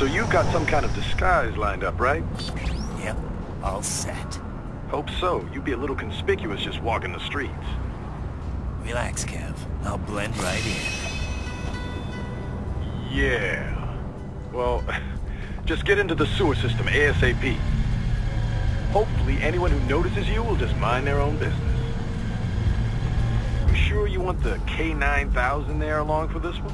So you've got some kind of disguise lined up, right? Yep, all set. Hope so. You'd be a little conspicuous just walking the streets. Relax, Kev. I'll blend right in. Yeah. Well, just get into the sewer system ASAP. Hopefully anyone who notices you will just mind their own business. You sure you want the K9000 there along for this one?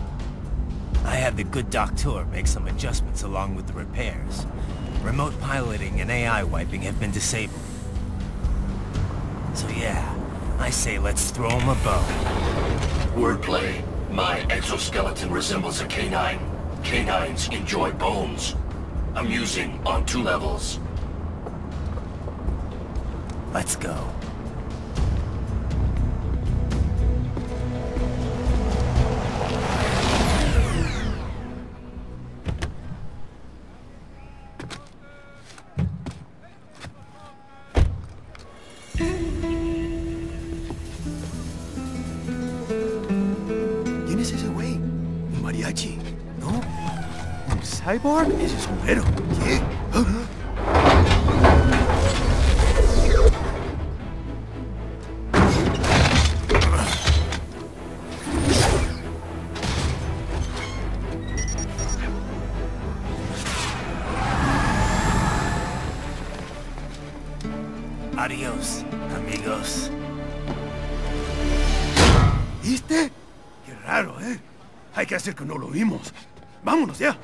I had the good doctor make some adjustments along with the repairs. Remote piloting and AI wiping have been disabled. So yeah, I say let's throw him a bone. Wordplay. My exoskeleton resembles a canine. Canines enjoy bones. Amusing on 2 levels. Let's go. ¿Quién es ese güey? ¿Un mariachi? ¿No? ¿Un cyborg? Ese es sombrero. ¿Qué? Adiós, amigos. ¿Viste? Qué raro, ¿eh? Hay que hacer que no lo vimos. ¡Vámonos ya!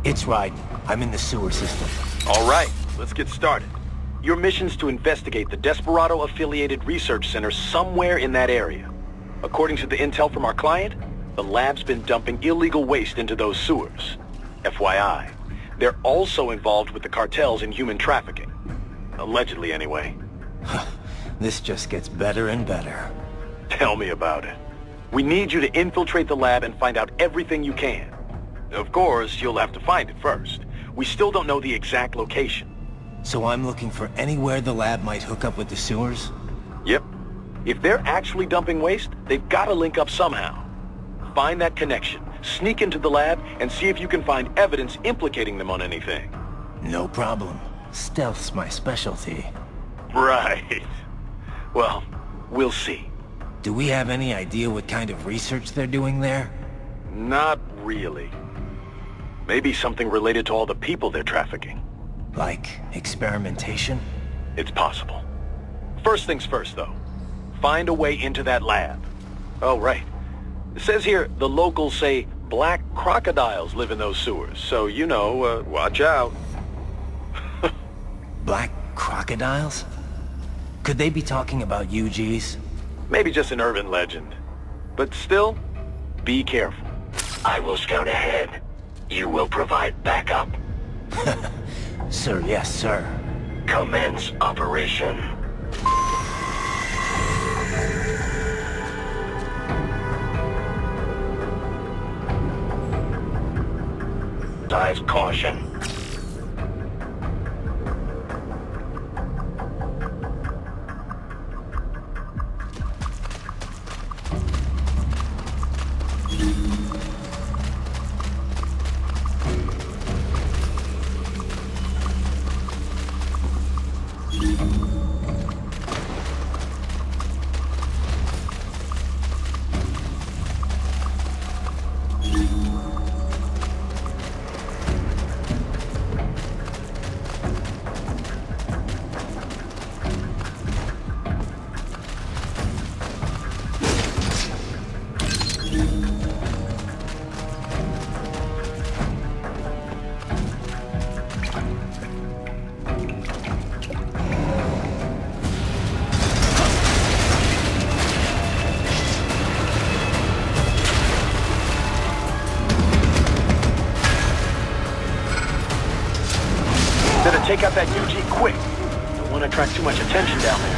It's Raiden. I'm in the sewer system. All right, let's get started. Your mission's to investigate the Desperado-affiliated research center somewhere in that area. According to the intel from our client, the lab's been dumping illegal waste into those sewers. FYI, they're also involved with the cartels in human trafficking. Allegedly, anyway. This just gets better and better. Tell me about it. We need you to infiltrate the lab and find out everything you can. Of course, you'll have to find it first. We still don't know the exact location. So I'm looking for anywhere the lab might hook up with the sewers? Yep. If they're actually dumping waste, they've got to link up somehow. Find that connection, sneak into the lab, and see if you can find evidence implicating them on anything. No problem. Stealth's my specialty. Right. Well, we'll see. Do we have any idea what kind of research they're doing there? Not really. Maybe something related to all the people they're trafficking. Like experimentation? It's possible. First things first, though. Find a way into that lab. Oh, right. It says here the locals say black crocodiles live in those sewers, so, you know, watch out. Black crocodiles? Could they be talking about UGs? Maybe just an urban legend. But still, be careful. I will scout ahead. You will provide backup. Sir, yes, sir. Commence operation. Dive caution. Better take out that UG quick. Don't want to attract too much attention down there.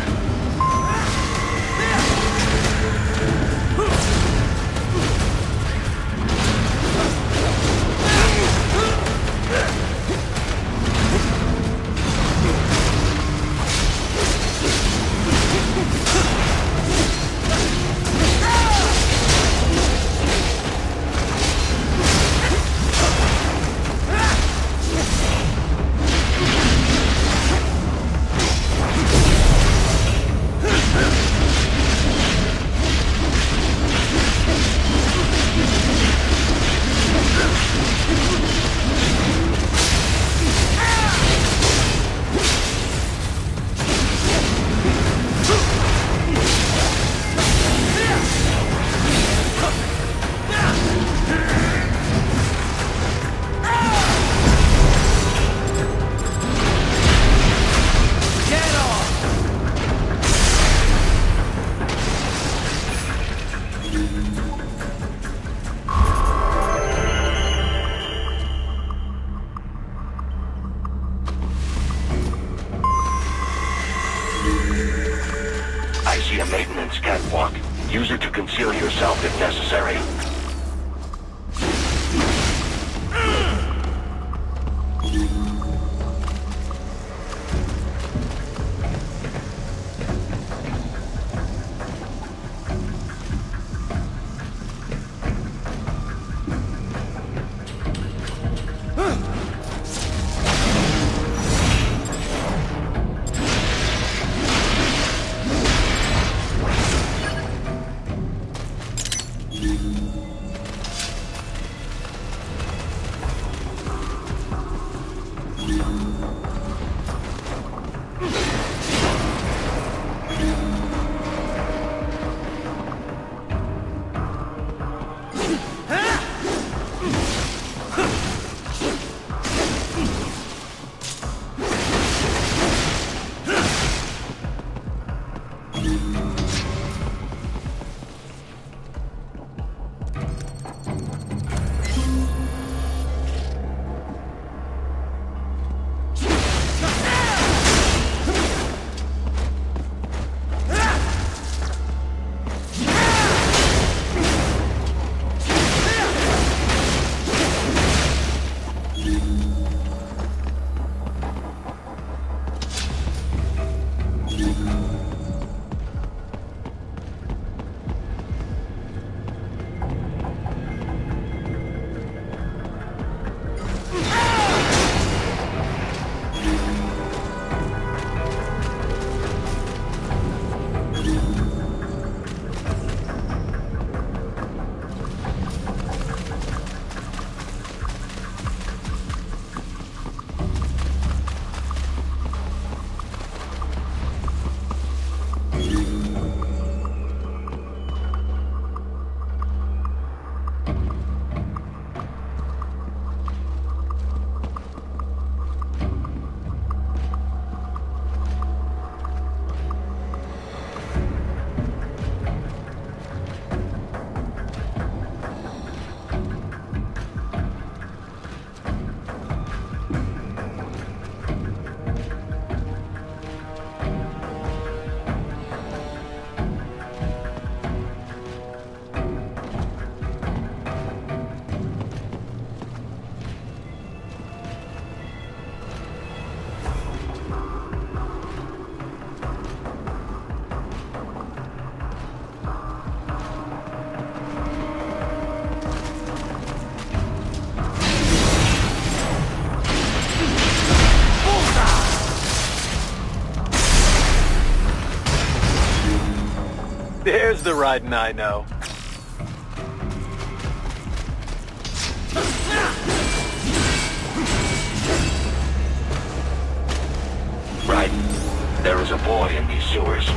catwalk. Use it to conceal yourself if necessary. There's the Raiden I know. Raiden, there is a boy in these sewers.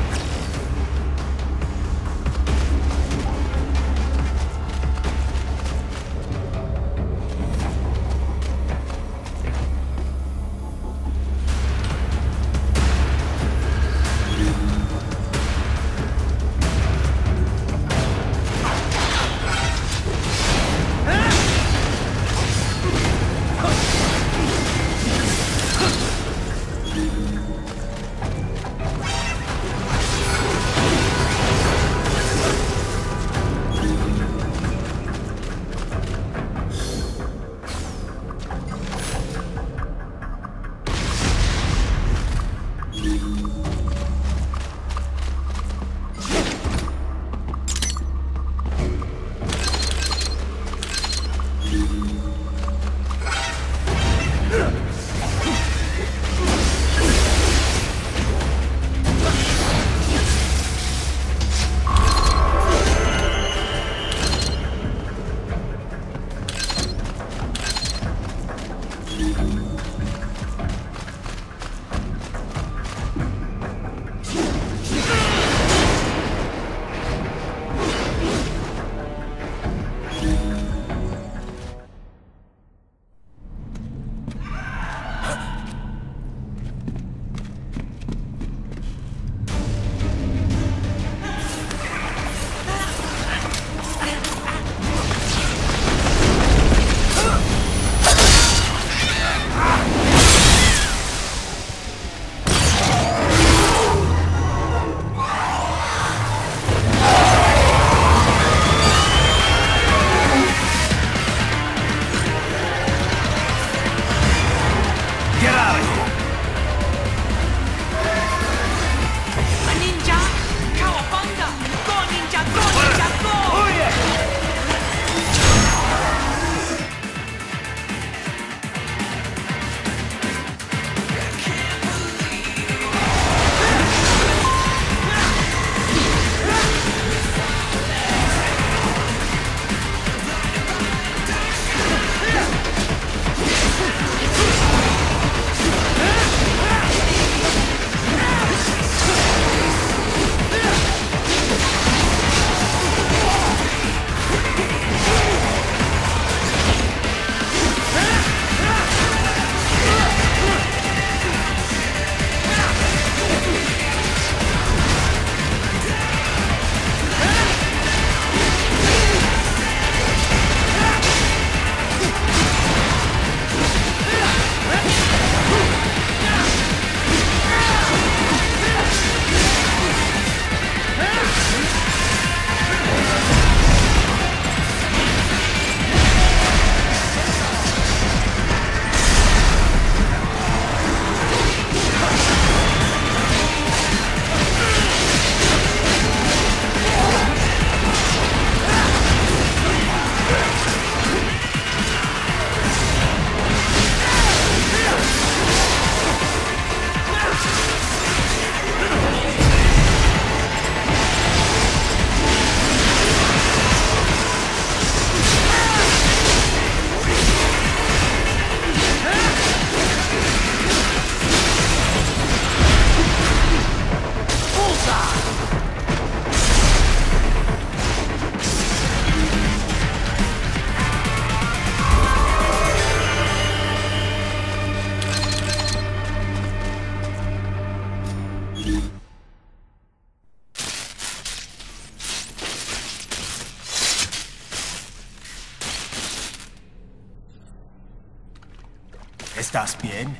¿Estás bien?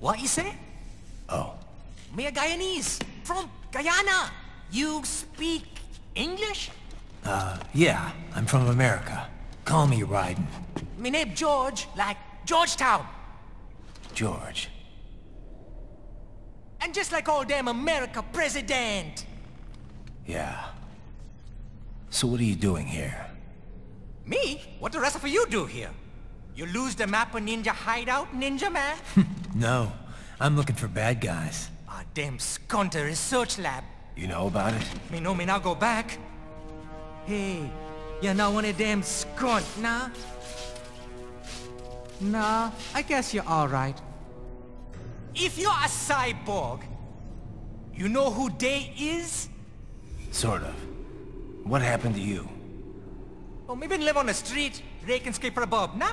What you say? Oh. Me a Guyanese, from Guyana. You speak English? Yeah, I'm from America. Call me Raiden. Me name George, like Georgetown. George. And just like all damn America president. Yeah. So what are you doing here? Me? What the rest of you do here? You lose the map of Ninja Hideout, Ninja Man? No, I'm looking for bad guys. Ah, damn Skunter research lab. You know about it? Me know me now go back. Hey, you're not one of them skunt, nah? Nah, I guess you're alright. If you're a cyborg, you know who they is? Sort of. What happened to you? Oh, me been live on the street, rake and scrape for a bob, nah?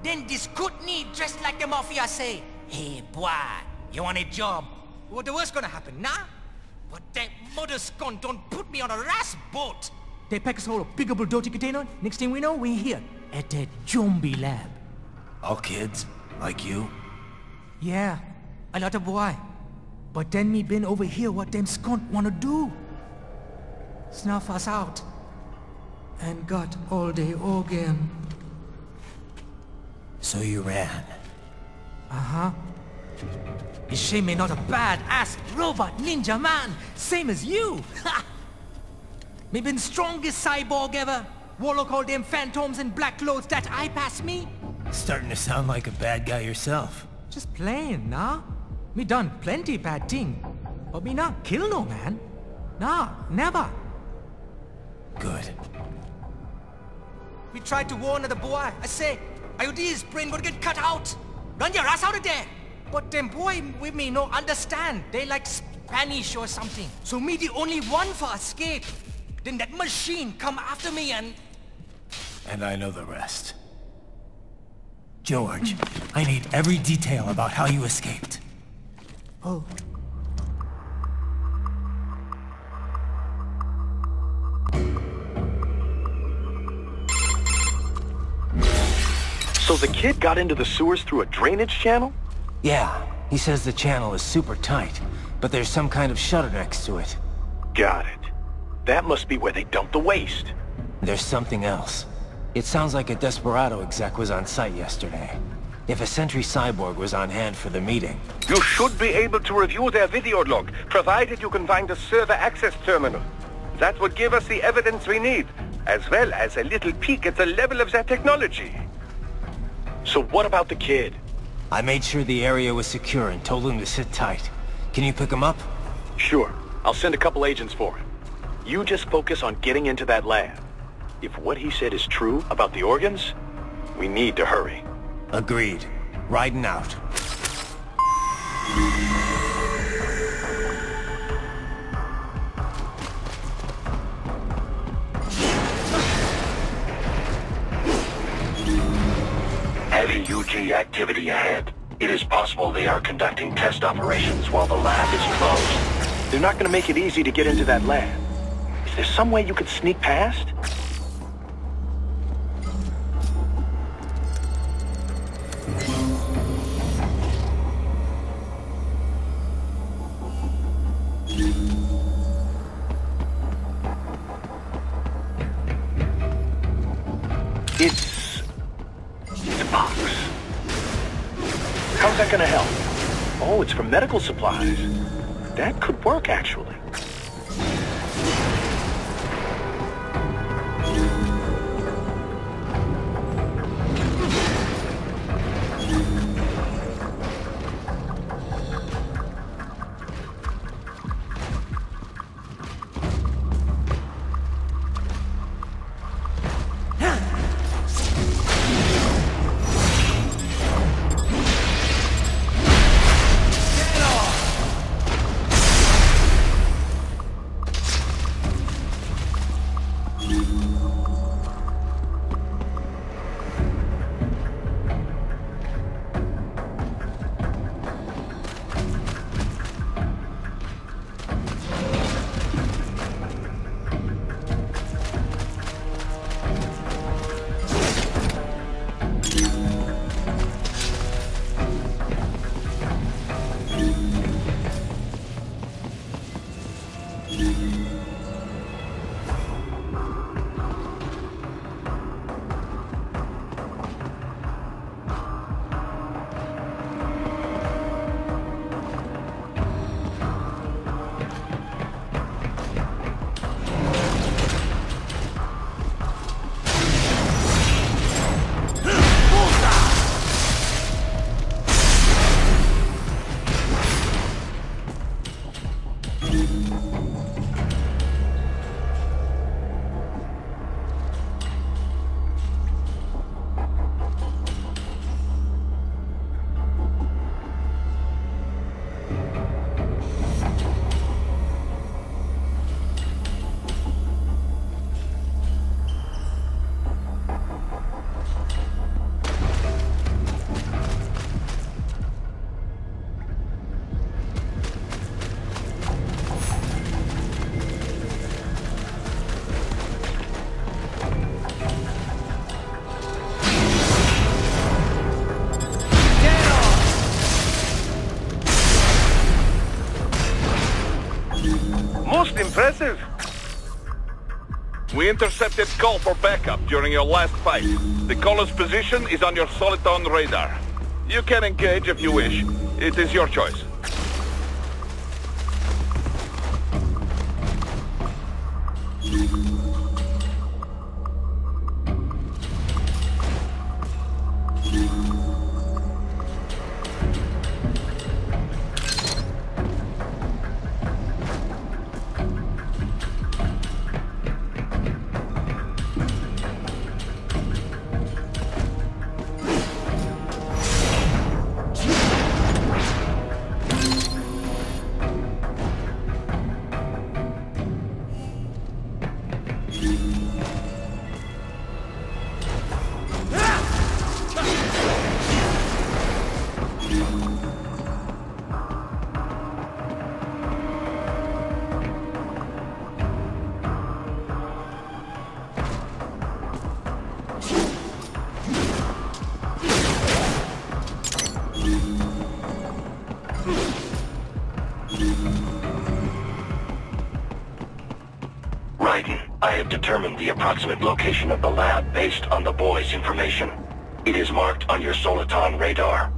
Then this Kootenai dressed like the mafia say, hey boy, you want a job? What the worst gonna happen, nah? But that mother skunt don't put me on a ras boat. They pack us all a big old dirty container. Next thing we know, we're here at that zombie lab. All kids? Like you? Yeah, a lot of boy. But then me been over here what them skunt wanna do. Snuff us out. And got all the organ. So you ran? Uh-huh. You shame me not a bad-ass robot ninja man, same as you. Ha! Me been strongest cyborg ever. Warlock all them phantoms in black clothes that eye pass me. Starting to sound like a bad guy yourself. Just playing, nah? Me done plenty bad thing. But me not kill no man. Nah, never. Good. We tried to warn the boy. I say, IOD's brain gonna get cut out. Run your ass out of there. But them boy with me no understand. They like Spanish or something. So me the only one for escape. Then that machine come after me and... And I know the rest. George, I need every detail about how you escaped. Oh. So the kid got into the sewers through a drainage channel? Yeah, he says the channel is super tight, but there's some kind of shutter next to it. Got it. That must be where they dumped the waste. There's something else. It sounds like a Desperado exec was on site yesterday. If a Sentry Cyborg was on hand for the meeting. You should be able to review their video log, provided you can find a server access terminal. That would give us the evidence we need, as well as a little peek at the level of their technology. So what about the kid? I made sure the area was secure and told him to sit tight. Can you pick him up? Sure. I'll send a couple agents for him. You just focus on getting into that lab. If what he said is true about the organs, we need to hurry. Agreed. Riding out. Heavy UG activity ahead. It is possible they are conducting test operations while the lab is closed. They're not going to make it easy to get into that lab. Is there some way you could sneak past? It's a box. How's that gonna help? Oh, it's for medical supplies. That could work, actually. impressive. We intercepted call for backup during your last fight. The caller's position is on your Soliton radar. You can engage if you wish. It is your choice. I have determined the approximate location of the lab based on the boy's information. It is marked on your Soliton radar.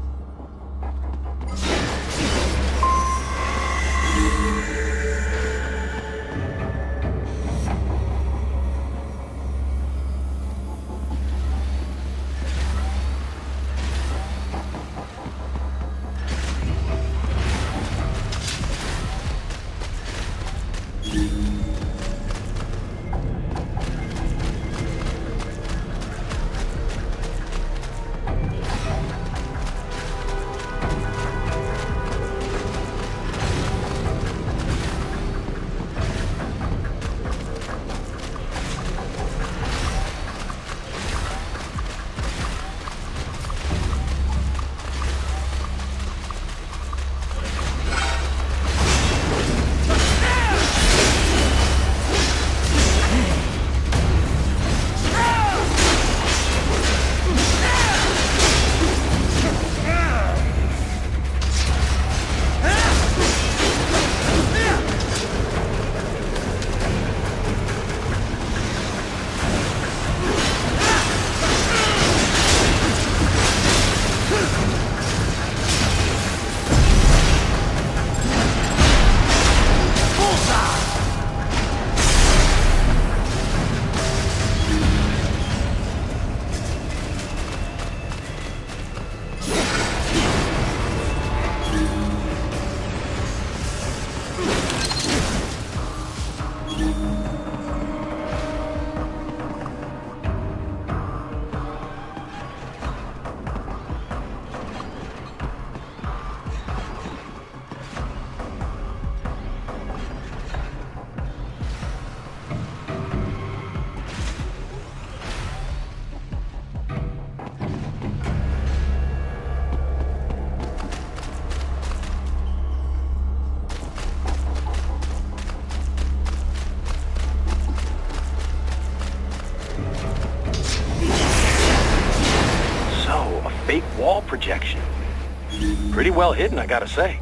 Wall projection. Pretty well hidden, I gotta say.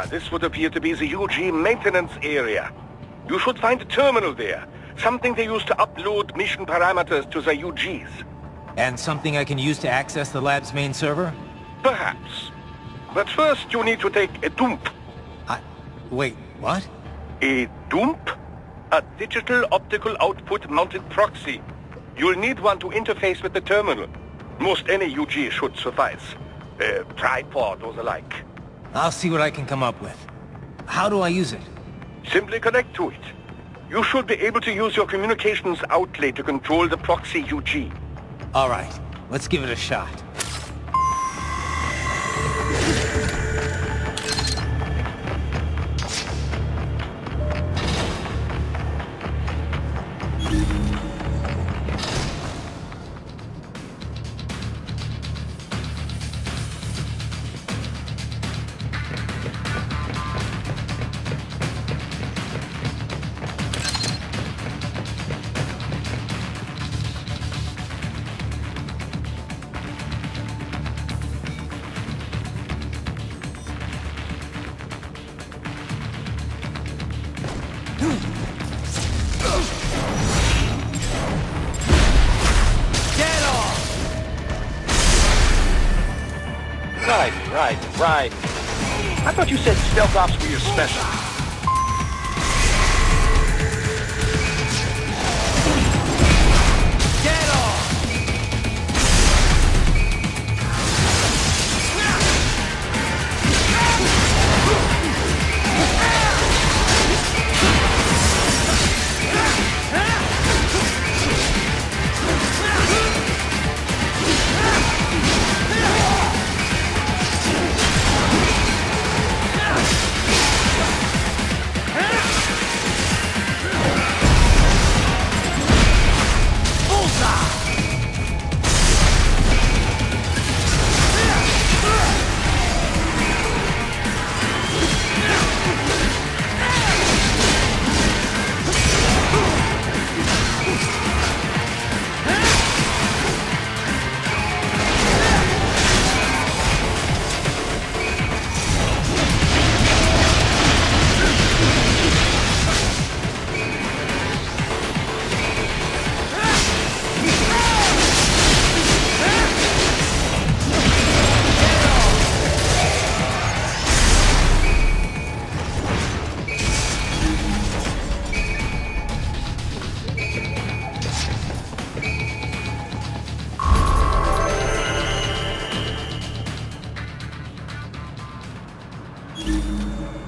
This would appear to be the UG maintenance area. You should find a terminal there. Something they use to upload mission parameters to the UGs. And something I can use to access the lab's main server? Perhaps. But first you need to take a dump. Wait, what? A dump? A digital optical output mounted proxy. You'll need one to interface with the terminal. Most any UG should suffice. Tripod or the like. I'll see what I can come up with. How do I use it? Simply connect to it. You should be able to use your communications outlet to control the proxy UG. All right, let's give it a shot. Right. I thought you said stealth ops were your specialty.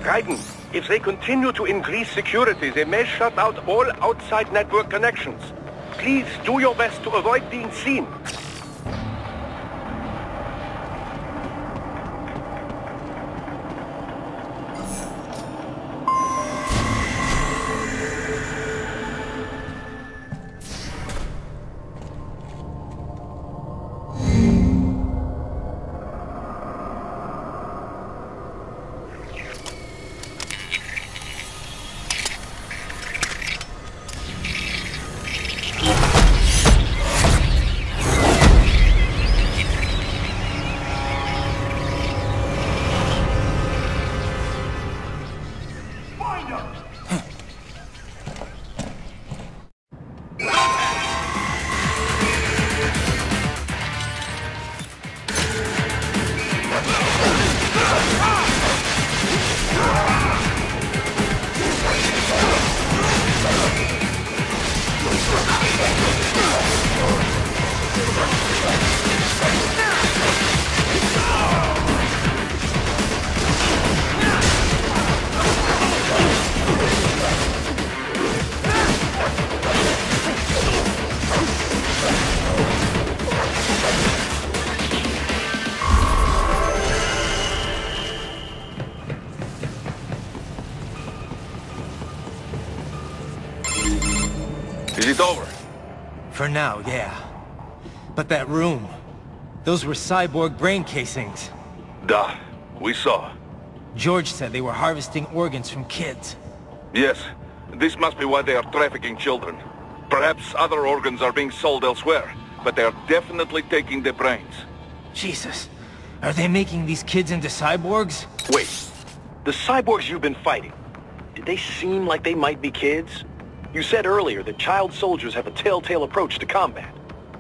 Raiden, if they continue to increase security, they may shut out all outside network connections. Please do your best to avoid being seen. Is it over? For now, yeah. But that room, those were cyborg brain casings. Duh, we saw. George said they were harvesting organs from kids. Yes, this must be why they are trafficking children. Perhaps other organs are being sold elsewhere, but they are definitely taking the brains. Jesus, are they making these kids into cyborgs? Wait, the cyborgs you've been fighting, did they seem like they might be kids? You said earlier that child soldiers have a telltale approach to combat.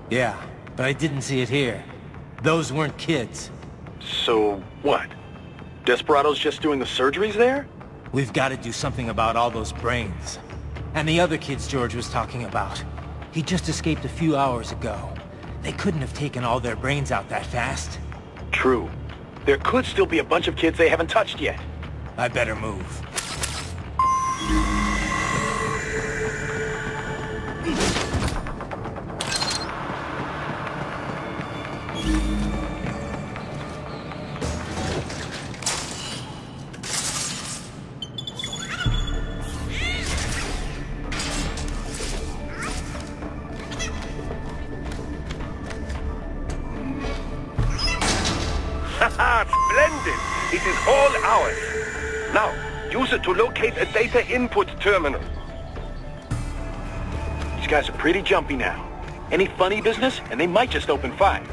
Yeah, but I didn't see it here. Those weren't kids. So, what? Desperado's just doing the surgeries there? We've got to do something about all those brains. And the other kids George was talking about. He just escaped a few hours ago. They couldn't have taken all their brains out that fast. True. There could still be a bunch of kids they haven't touched yet. I better move. Haha, splendid! It is all ours. Now, use it to locate a data input terminal. These guys are pretty jumpy now. Any funny business, and they might just open fire.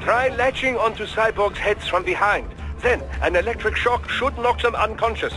Try latching onto Cyborg's heads from behind. Then, an electric shock should knock them unconscious.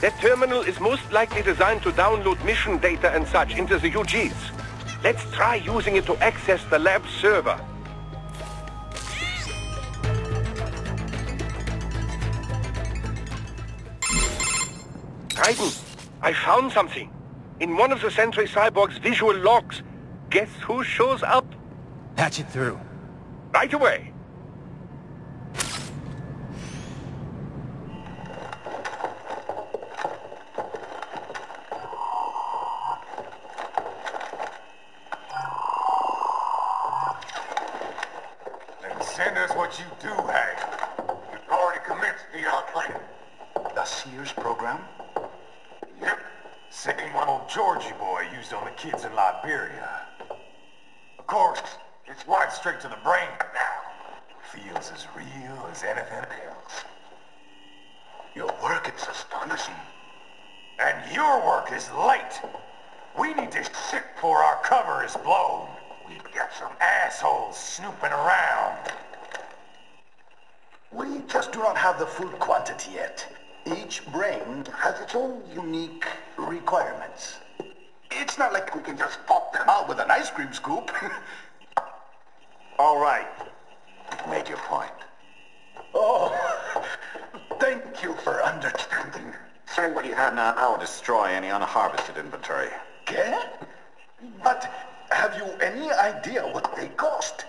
That terminal is most likely designed to download mission data and such into the UGs. Let's try using it to access the lab server. Raiden, I found something. In one of the Sentry Cyborg's visual logs. Guess who shows up? Patch it through. Right away. Then send us what you do have. You've already commenced the outplay. The Sears program? Yep. Same one old Georgie boy used on the kids in Liberia. Of course, it's right straight to the brain now. Feels as real as anything else. Your work is astonishing. And your work is late. We need this shit before our cover is blown. We've got some assholes snooping around. We just do not have the full quantity yet. Each brain has its own unique requirements. It's not like we can just pop them out with an ice cream scoop. All right. You've made your point. Oh, thank you for understanding. Say what you have now. I'll destroy any unharvested inventory. Okay? But have you any idea what they cost?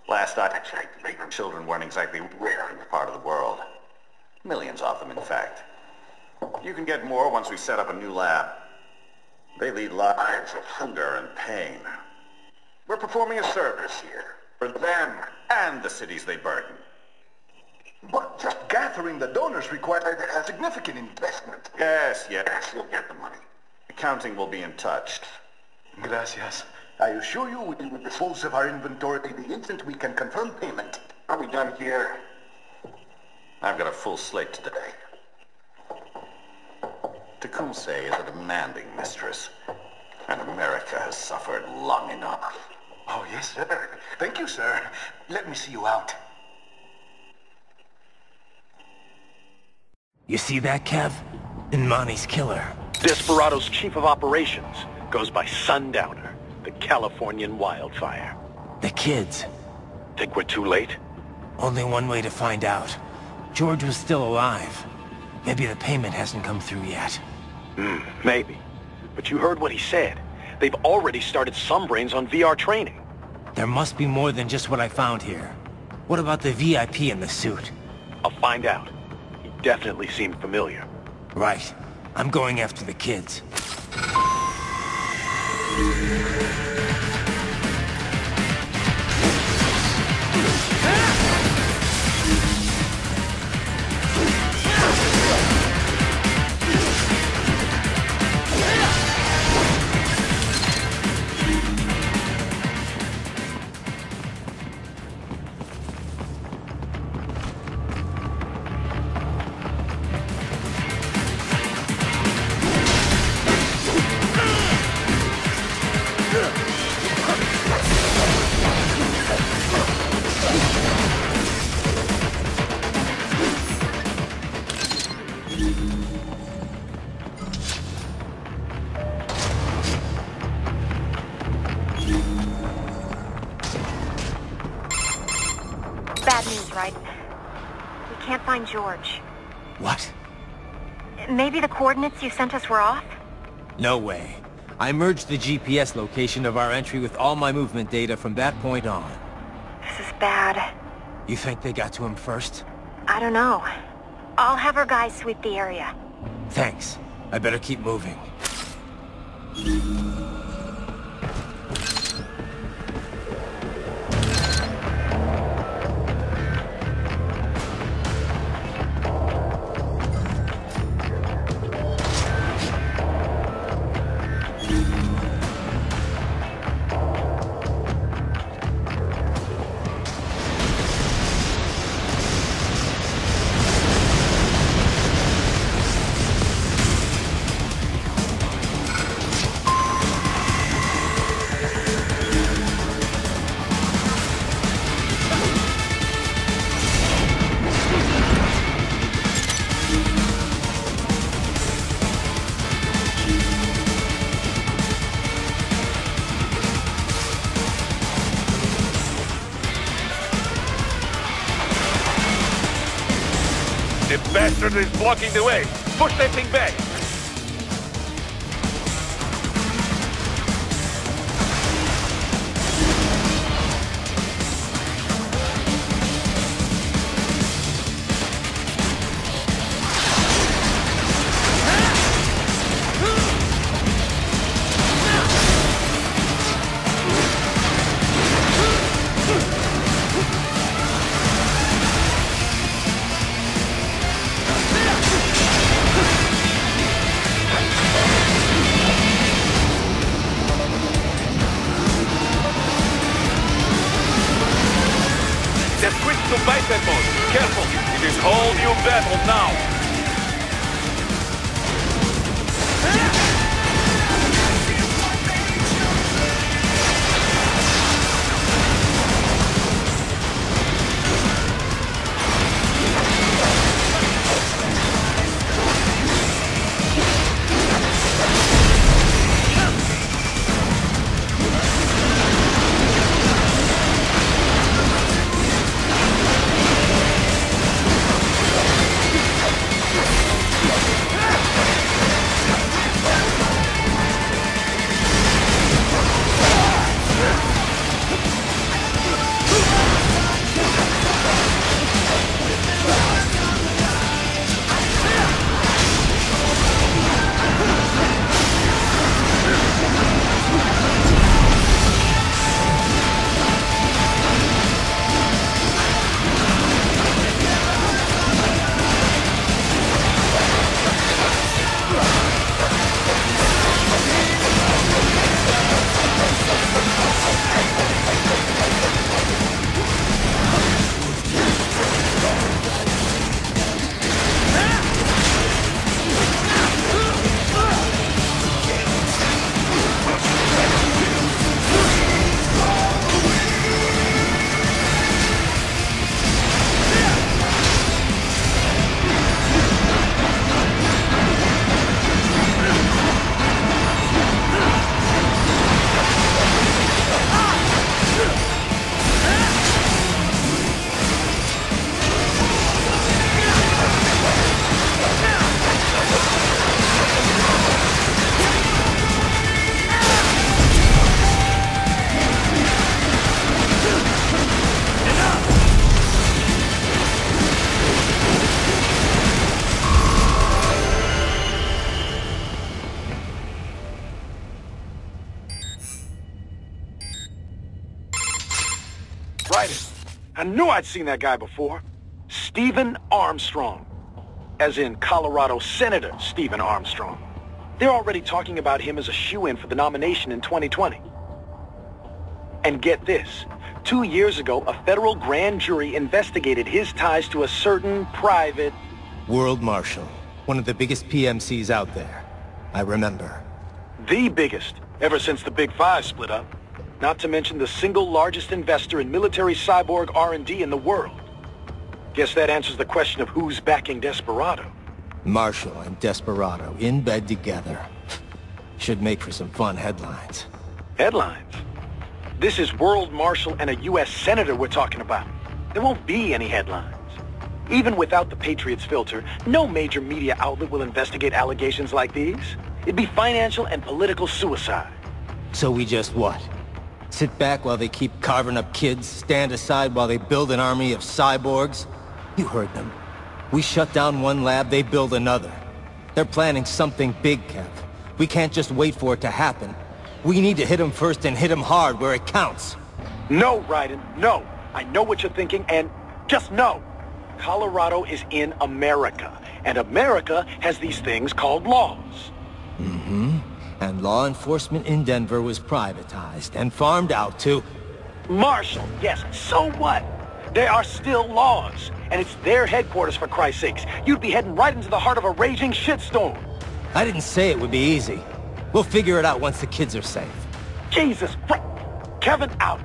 Last I checked, children weren't exactly rare in this part of the world. Millions of them, in fact. You can get more once we set up a new lab. They lead lives of hunger and pain. We're performing a service here for them and the cities they burden. But just gathering the donors requires a significant investment. Yes, you'll get the money. Accounting will be in touch. Gracias. I assure you we will dispose of our inventory the instant we can confirm payment. Are we done here? I've got a full slate today. Tecumseh is a demanding mistress, and America has suffered long enough. Oh, yes, sir. Thank you, sir. Let me see you out. You see that, Kev? Imani's killer. Desperado's chief of operations goes by Sundowner, the Californian wildfire. The kids. Think we're too late? Only one way to find out. George was still alive. Maybe the payment hasn't come through yet. Maybe. But you heard what he said. They've already started some brains on VR training. There must be more than just what I found here. What about the VIP in the suit? I'll find out. He definitely seemed familiar. Right. I'm going after the kids. Bad news, right? We can't find George. What? Maybe the coordinates you sent us were off? No way. I merged the GPS location of our entry with all my movement data from that point on. This is bad. You think they got to him first? I don't know. I'll have our guys sweep the area. Thanks. I better keep moving. bastard is blocking the way. Push that thing back. To biped mode. Careful, it is whole new battle now. I knew I'd seen that guy before. Stephen Armstrong. As in Colorado Senator Stephen Armstrong. They're already talking about him as a shoo-in for the nomination in 2020. And get this. 2 years ago, a federal grand jury investigated his ties to a certain private... World Marshal. One of the biggest PMCs out there. I remember. The biggest, ever since the Big Five split up. Not to mention the single largest investor in military cyborg R&D in the world. Guess that answers the question of who's backing Desperado. Marshall and Desperado in bed together. Should make for some fun headlines. Headlines? This is World Marshal and a U.S. Senator we're talking about. There won't be any headlines. Even without the Patriots filter, no major media outlet will investigate allegations like these. It'd be financial and political suicide. So we just what? Sit back while they keep carving up kids, stand aside while they build an army of cyborgs? You heard them. We shut down one lab, they build another. They're planning something big, Kev. We can't just wait for it to happen. We need to hit them first and hit them hard where it counts. No, Raiden, no. I know what you're thinking, and just no. Colorado is in America, and America has these things called laws. Mm-hmm. And law enforcement in Denver was privatized and farmed out to... Marshall, yes, so what? There are still laws, and it's their headquarters, for Christ's sakes. You'd be heading right into the heart of a raging shitstorm. I didn't say it would be easy. We'll figure it out once the kids are safe. Jesus Christ! Kevin, out!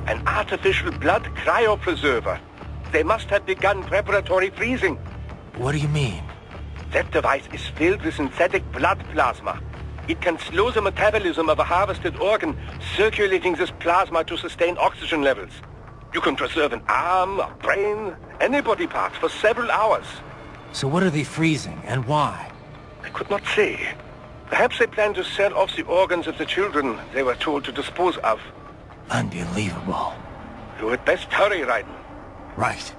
An artificial blood cryopreserver. They must have begun preparatory freezing. What do you mean? That device is filled with synthetic blood plasma. It can slow the metabolism of a harvested organ, circulating this plasma to sustain oxygen levels. You can preserve an arm, a brain, any body part for several hours. So what are they freezing, and why? I could not say. Perhaps they plan to sell off the organs of the children they were told to dispose of. Unbelievable. You had best hurry, Raiden. Right.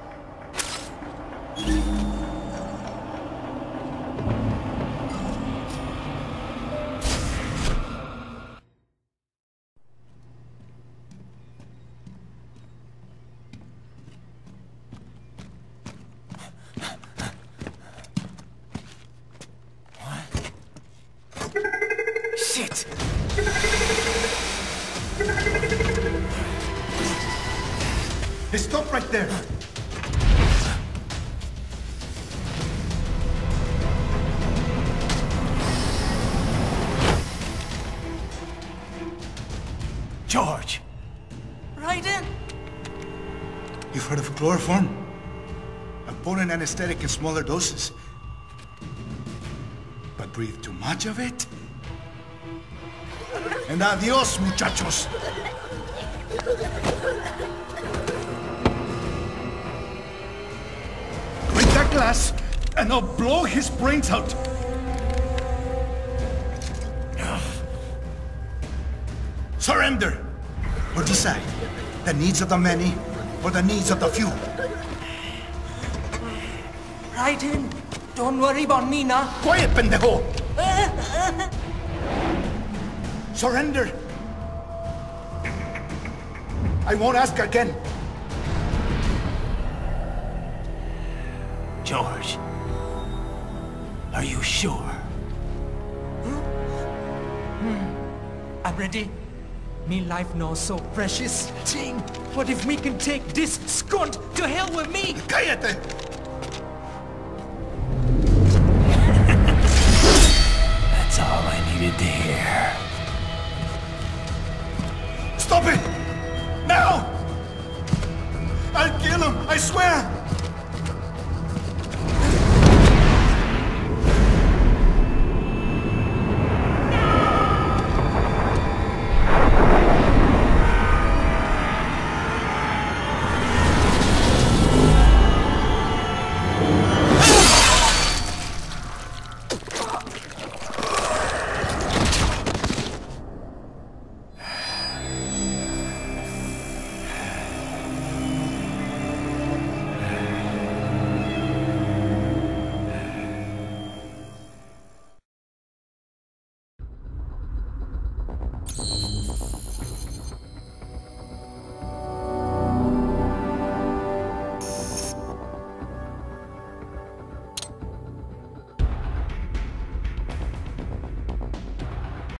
Shit! Hey, stop right there! George! Raiden! You've heard of chloroform? A potent anesthetic in smaller doses. But breathe too much of it? And adios, muchachos! Break that glass, and I'll blow his brains out! Surrender! Or decide, the needs of the many, or the needs of the few. Raiden, don't worry about me now. Quiet, pendejo! Surrender! I won't ask again. George, are you sure? I'm ready. Me life now so precious. Ting, what if me can take this skunt to hell with me? Cállate!